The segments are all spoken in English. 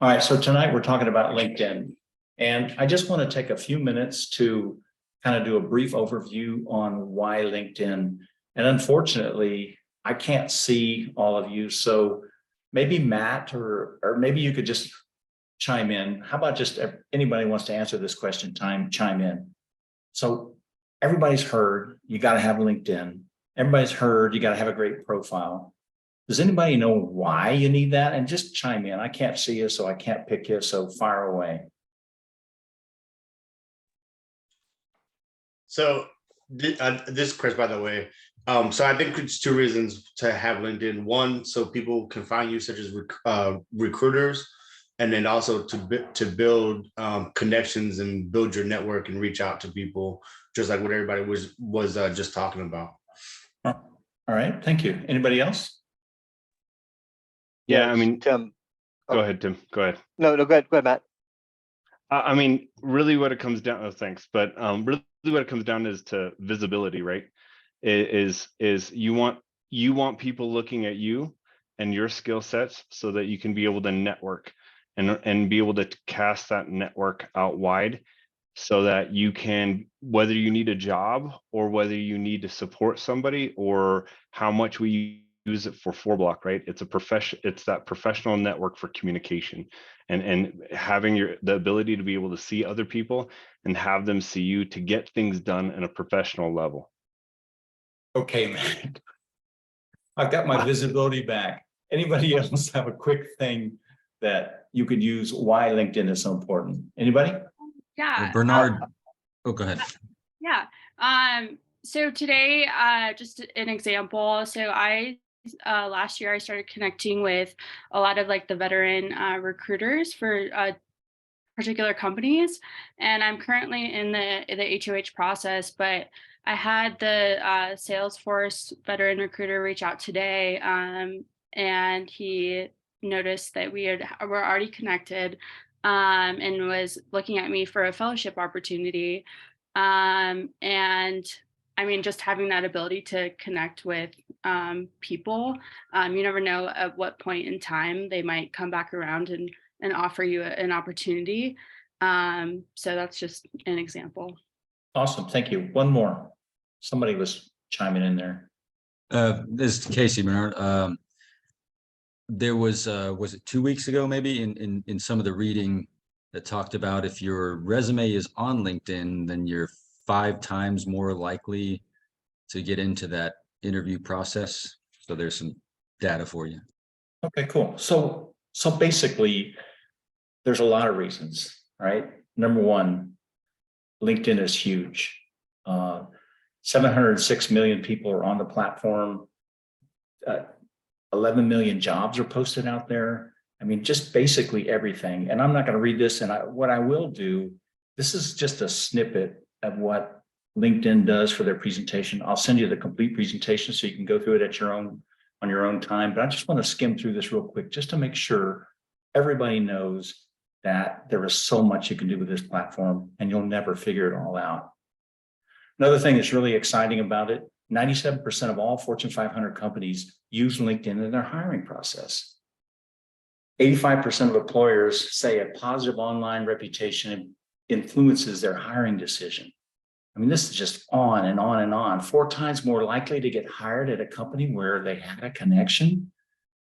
All right, so tonight we're talking about LinkedIn. And I just want to take a few minutes to kind of do a brief overview on why LinkedIn. And unfortunately, I can't see all of you. So maybe Matt or maybe you could just chime in. How about just anybody wants to answer this question, chime in. So everybody's heard you got to have LinkedIn. Everybody's heard you got to have a great profile. Does anybody know why you need that? And just chime in. I can't see you, so I can't pick you. So fire away. So this is Chris, by the way. So I think it's two reasons to have LinkedIn. One, so people can find you, such as recruiters, and then also to build connections and build your network and reach out to people, just like what everybody was just talking about. All right, thank you. Anybody else? Yeah, I mean, Tim. Go ahead, Tim. Go ahead. No, go ahead, Matt. I mean, really what it comes down to, thanks, but really what it comes down to is to visibility, right? Is you want people looking at you and your skill sets so that you can be able to network and be able to cast that network out wide so that you can, whether you need a job or whether you need to support somebody or how much we use it for 4Block, right? It's that professional network for communication and having the ability to be able to see other people and have them see you to get things done in a professional level. Okay, man. I've got my visibility back. Anybody else have a quick thing that you could use why LinkedIn is so important? Anybody? Yeah. Well, Bernard, oh, go ahead. Yeah. So today, just an example. So last year I started connecting with a lot of like the veteran recruiters for particular companies, and I'm currently in the HOH process, but I had the Salesforce veteran recruiter reach out today, and he noticed that were already connected, and was looking at me for a fellowship opportunity. And I mean, just having that ability to connect with people, you never know at what point in time they might come back around and offer you an opportunity. So that's just an example. Awesome, thank you. One more. Somebody was chiming in there. This is Casey, Bernard. There was it 2 weeks ago, maybe in some of the reading that talked about if your resume is on LinkedIn, then you're 5 times more likely to get into that interview process. So there's some data for you. Okay, cool. So basically, there's a lot of reasons, right? Number one, LinkedIn is huge. 706 million people are on the platform. 11 million jobs are posted out there. I mean, just basically everything. And I'm not going to read this. And what I will do, this is just a snippet of what LinkedIn does for their presentation. I'll send you the complete presentation so you can go through it on your own time. But I just want to skim through this real quick just to make sure everybody knows that there is so much you can do with this platform and you'll never figure it all out. Another thing that's really exciting about it, 97% of all Fortune 500 companies use LinkedIn in their hiring process. 85% of employers say a positive online reputation influences their hiring decision. I mean, this is just on and on and on. 4 times more likely to get hired at a company where they had a connection.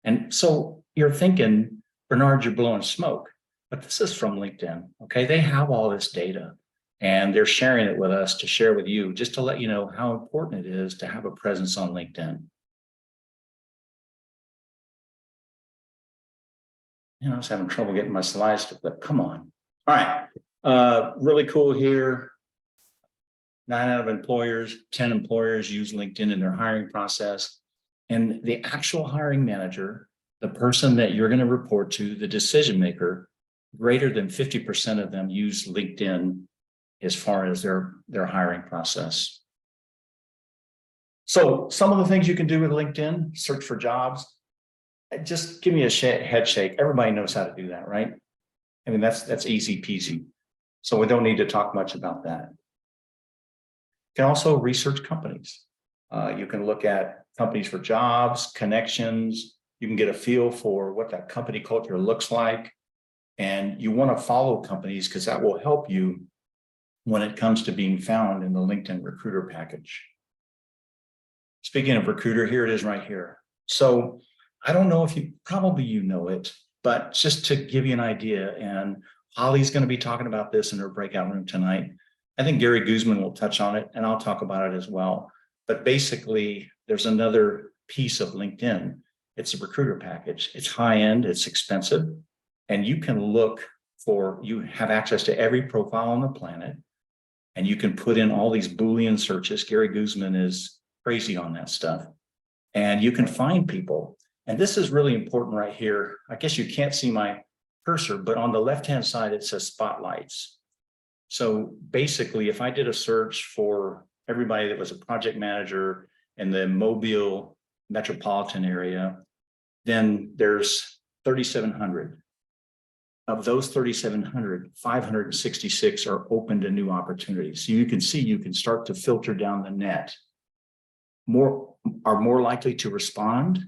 And so you're thinking, Bernard, you're blowing smoke, but this is from LinkedIn, okay? They have all this data and they're sharing it with us to share with you, just to let you know how important it is to have a presence on LinkedIn. You know, I was having trouble getting my slides to flip. Come on. All right. Really cool here. 9 out of employers, 10 employers use LinkedIn in their hiring process. And the actual hiring manager, the person that you're going to report to, the decision maker, greater than 50% of them use LinkedIn as far as their hiring process. So some of the things you can do with LinkedIn, search for jobs. Just give me a head shake. Everybody knows how to do that, right? I mean, that's easy peasy. So we don't need to talk much about that. You can also research companies. You can look at companies for jobs, connections. You can get a feel for what that company culture looks like. And you want to follow companies because that will help you when it comes to being found in the LinkedIn recruiter package. Speaking of recruiter, here it is right here. So I don't know if you know it, but just to give you an idea, and Holly's going to be talking about this in her breakout room tonight. I think Gary Guzman will touch on it, and I'll talk about it as well. But basically, there's another piece of LinkedIn. It's a recruiter package. It's high end, it's expensive, and you can you have access to every profile on the planet, and you can put in all these Boolean searches. Gary Guzman is crazy on that stuff. And you can find people. And this is really important right here. I guess you can't see my cursor, but on the left-hand side, it says spotlights. So basically, if I did a search for everybody that was a project manager in the Mobile metropolitan area, then there's 3,700. Of those 3,700, 566 are open to new opportunities. So you can see, you can start to filter down the net. Are more likely to respond,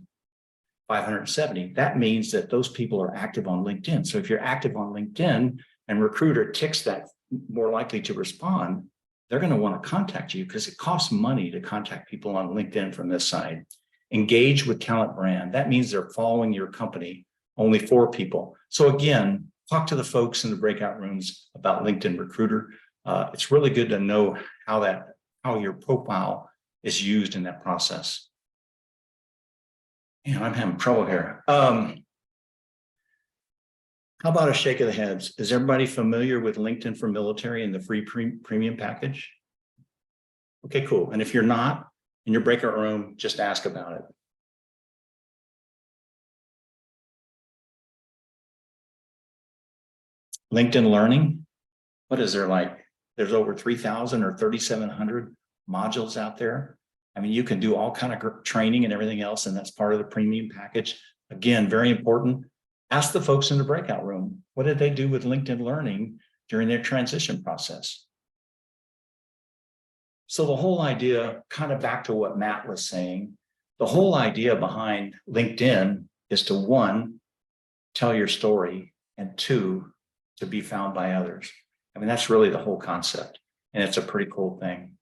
570. That means that those people are active on LinkedIn. So if you're active on LinkedIn and recruiter ticks that more likely to respond, they're going to want to contact you because it costs money to contact people on LinkedIn from this side. Engage with talent brand. That means they're following your company, only 4 people. So again, talk to the folks in the breakout rooms about LinkedIn Recruiter. It's really good to know how your profile is used in that process. And I'm having trouble here. How about a shake of the heads? Is everybody familiar with LinkedIn for Military and the free premium package? Okay, cool. And if you're not, in your breakout room, just ask about it. LinkedIn Learning, what is there like? There's over 3,000 or 3,700 modules out there. I mean, you can do all kind of training and everything else, and that's part of the premium package. Again, very important. Ask the folks in the breakout room, what did they do with LinkedIn Learning during their transition process? So the whole idea, kind of back to what Matt was saying, the whole idea behind LinkedIn is to 1, tell your story, and 2, to be found by others. I mean, that's really the whole concept, and it's a pretty cool thing.